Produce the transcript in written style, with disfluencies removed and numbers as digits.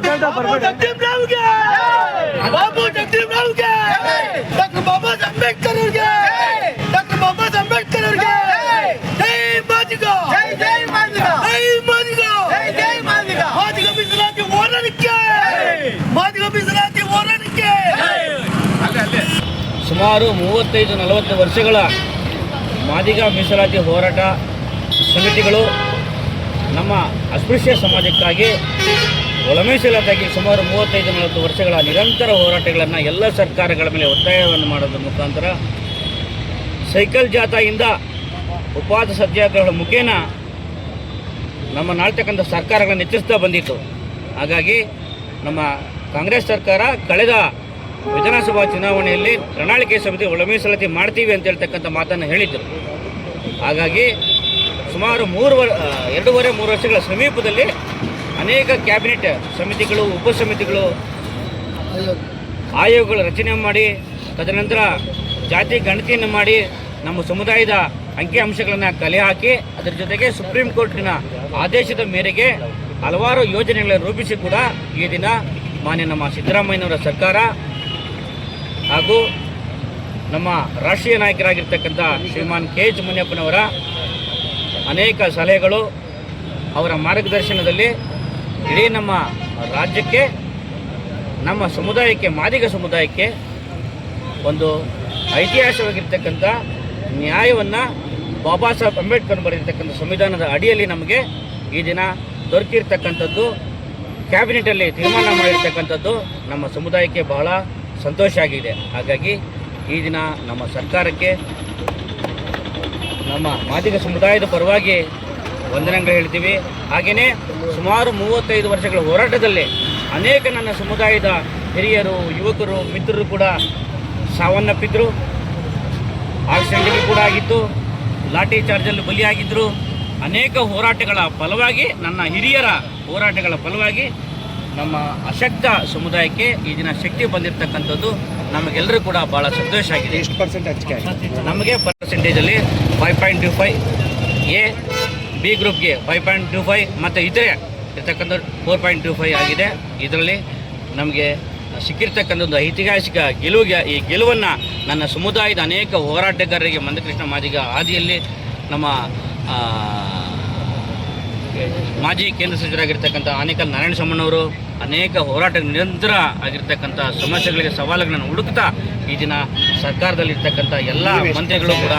Babu ಜಗಜೀವರಾವ್ಗೆ, doctor ಬಾಬಾ ಅಂಬೇಡ್ಕರ್ ಅವ್ರಿಗೆ, doctor ಬಾಬಾ ಅಂಬೇಡ್ಕರ್ ಅವ್ರಿಗೆ ಜೈ ಮಾದಿಗ, ಜೈ ಮಾದಿಗ, ಜೈ ಮಾದಿಗ, ಜೈ ಮಾದಿಗ. ಮಾದಿಗ ಮೀಸಲಾತಿ ಹೋರಾಟಕ್ಕೆ, ಮಾದಿಗ ಮೀಸಲಾತಿ ಹೋರಾಟಕ್ಕೆ. ಸುಮಾರು 35-40 ವರ್ಷಗಳ ಮಾದಿಗ ಮೀಸಲಾತಿ ಹೋರಾಟ ಸಮಿತಿಗಳು ನಮ್ಮ ಅಸ್ಪೃಶ್ಯ ಸಮಾಜಕ್ಕಾಗಿ ಒಳ ಮೀಸಲಾತಿಗಾಗಿ ಸುಮಾರು 35-40 ವರ್ಷಗಳ ನಿರಂತರ ಹೋರಾಟಗಳನ್ನು ಎಲ್ಲ ಸರ್ಕಾರಗಳ ಮೇಲೆ ಒತ್ತಾಯವನ್ನು ಮಾಡೋದ್ರ ಮುಖಾಂತರ ಸೈಕಲ್ ಜಾಥಾಯಿಂದ ಉಪವಾಸ ಸತ್ಯಾಗ್ರಹಗಳ ಮುಖೇನ ನಮ್ಮ ನಾಳ್ತಕ್ಕಂಥ ಸರ್ಕಾರಗಳನ್ನು ಎಚ್ಚರಿಸ್ತಾ ಬಂದಿತ್ತು. ಹಾಗಾಗಿ ನಮ್ಮ ಕಾಂಗ್ರೆಸ್ ಸರ್ಕಾರ ಕಳೆದ ವಿಧಾನಸಭಾ ಚುನಾವಣೆಯಲ್ಲಿ ಪ್ರಣಾಳಿಕೆ ಸಮಿತಿ ಒಳ ಮೀಸಲಾತಿ ಮಾಡ್ತೀವಿ ಅಂತ ಹೇಳ್ತಕ್ಕಂಥ ಮಾತನ್ನು ಹೇಳಿದ್ದರು. ಹಾಗಾಗಿ ಸುಮಾರು 2.5-3 ವರ್ಷಗಳ ಸಮೀಪದಲ್ಲಿ ಅನೇಕ ಕ್ಯಾಬಿನೆಟ್ ಸಮಿತಿಗಳು, ಉಪಸಮಿತಿಗಳು, ಆಯೋಗಗಳ ರಚನೆ ಮಾಡಿ ತದನಂತರ ಜಾತಿ ಗಣತಿಯನ್ನು ಮಾಡಿ ನಮ್ಮ ಸಮುದಾಯದ ಅಂಕಿಅಂಶಗಳನ್ನು ಕಲೆ ಹಾಕಿ ಅದರ ಜೊತೆಗೆ ಸುಪ್ರೀಂ ಕೋರ್ಟಿನ ಆದೇಶದ ಮೇರೆಗೆ ಹಲವಾರು ಯೋಜನೆಗಳನ್ನು ರೂಪಿಸಿ ಕೂಡ ಈ ದಿನ ಮಾನ್ಯ ನಮ್ಮ ಸಿದ್ದರಾಮಯ್ಯನವರ ಸರ್ಕಾರ ಹಾಗೂ ನಮ್ಮ ರಾಷ್ಟ್ರೀಯ ನಾಯಕರಾಗಿರ್ತಕ್ಕಂಥ ಶ್ರೀಮಾನ್ KH ಮುನಿಯಪ್ಪನವರ ಅನೇಕ ಸಲಹೆಗಳು, ಅವರ ಮಾರ್ಗದರ್ಶನದಲ್ಲಿ ಇಡೀ ನಮ್ಮ ರಾಜ್ಯಕ್ಕೆ, ನಮ್ಮ ಸಮುದಾಯಕ್ಕೆ, ಮಾದಿಗ ಸಮುದಾಯಕ್ಕೆ ಒಂದು ಐತಿಹಾಸಿಕವಾಗಿರ್ತಕ್ಕಂಥ ನ್ಯಾಯವನ್ನು ಬಾಬಾ ಸಾಹೇಬ್ ಅಂಬೇಡ್ಕರ್ ಬರೆದಿರ್ತಕ್ಕಂಥ ಸಂವಿಧಾನದ ಅಡಿಯಲ್ಲಿ ನಮಗೆ ಈ ದಿನ ದೊರಕಿರ್ತಕ್ಕಂಥದ್ದು, ಕ್ಯಾಬಿನೆಟಲ್ಲಿ ತೀರ್ಮಾನ ಮಾಡಿರ್ತಕ್ಕಂಥದ್ದು ನಮ್ಮ ಸಮುದಾಯಕ್ಕೆ ಬಹಳ ಸಂತೋಷ ಆಗಿದೆ. ಹಾಗಾಗಿ ಈ ದಿನ ನಮ್ಮ ಸರ್ಕಾರಕ್ಕೆ ನಮ್ಮ ಮಾದಿಗ ಸಮುದಾಯದ ಪರವಾಗಿ ವಂದನೆಗಳು ಹೇಳ್ತೀವಿ. ಹಾಗೆಯೇ ಸುಮಾರು 35 ವರ್ಷಗಳ ಹೋರಾಟದಲ್ಲಿ ಅನೇಕ ನನ್ನ ಸಮುದಾಯದ ಹಿರಿಯರು, ಯುವಕರು, ಮಿತ್ರರು ಕೂಡ ಸಾವನ್ನಪ್ಪಿದ್ರು, ಆಕ್ಸಿಡೆಂಟ್ಗಳು ಕೂಡ ಆಗಿತ್ತು, ಲಾಠಿ ಚಾರ್ಜಲ್ಲಿ ಬಲಿಯಾಗಿದ್ದರು. ಅನೇಕ ಹೋರಾಟಗಳ ಫಲವಾಗಿ, ನನ್ನ ಹಿರಿಯರ ಹೋರಾಟಗಳ ಫಲವಾಗಿ ನಮ್ಮ ಅಶಕ್ತ ಸಮುದಾಯಕ್ಕೆ ಈ ದಿನ ಶಕ್ತಿ ಬಂದಿರತಕ್ಕಂಥದ್ದು ನಮಗೆಲ್ಲರೂ ಕೂಡ ಭಾಳ ಸಂತೋಷ ಆಗಿದೆ. ಎಷ್ಟು ಪರ್ಸೆಂಟ್ ಹಂಚಿಕೆ ಆಗಿದೆ? ನಮಗೆ ಪರ್ಸೆಂಟೇಜಲ್ಲಿ 5.25, ಎ ಬಿ ಗ್ರೂಪ್ಗೆ 5.25 ಮತ್ತು ಇತರೆ ಇರ್ತಕ್ಕಂಥ 4.25 ಆಗಿದೆ. ಇದರಲ್ಲಿ ನಮಗೆ ಸಿಕ್ಕಿರ್ತಕ್ಕಂಥದ್ದು ಐತಿಹಾಸಿಕ ಗೆಲುವಿಗೆ, ಈ ಗೆಲುವನ್ನು ನನ್ನ ಸಮುದಾಯದ ಅನೇಕ ಹೋರಾಟಗಾರರಿಗೆ ಮಂದಕೃಷ್ಣ ಮಾದಿಗ ಹಾದಿಯಲ್ಲಿ ನಮ್ಮ ಮಾಜಿ ಕೇಂದ್ರ ಸಚಿವರಾಗಿರ್ತಕ್ಕಂಥ ಆನೇಕಲ್ ನಾರಾಯಣ ಸ್ವಾಮಣ್ಣವರು ಅನೇಕ ಹೋರಾಟ ನಿರಂತರ ಆಗಿರ್ತಕ್ಕಂಥ ಸಮಸ್ಯೆಗಳಿಗೆ ಸವಾಲುಗಳನ್ನು ಹುಡುಕ್ತಾ ಈ ದಿನ ಸರ್ಕಾರದಲ್ಲಿರ್ತಕ್ಕಂಥ ಎಲ್ಲ ಮಂತ್ರಿಗಳು ಕೂಡ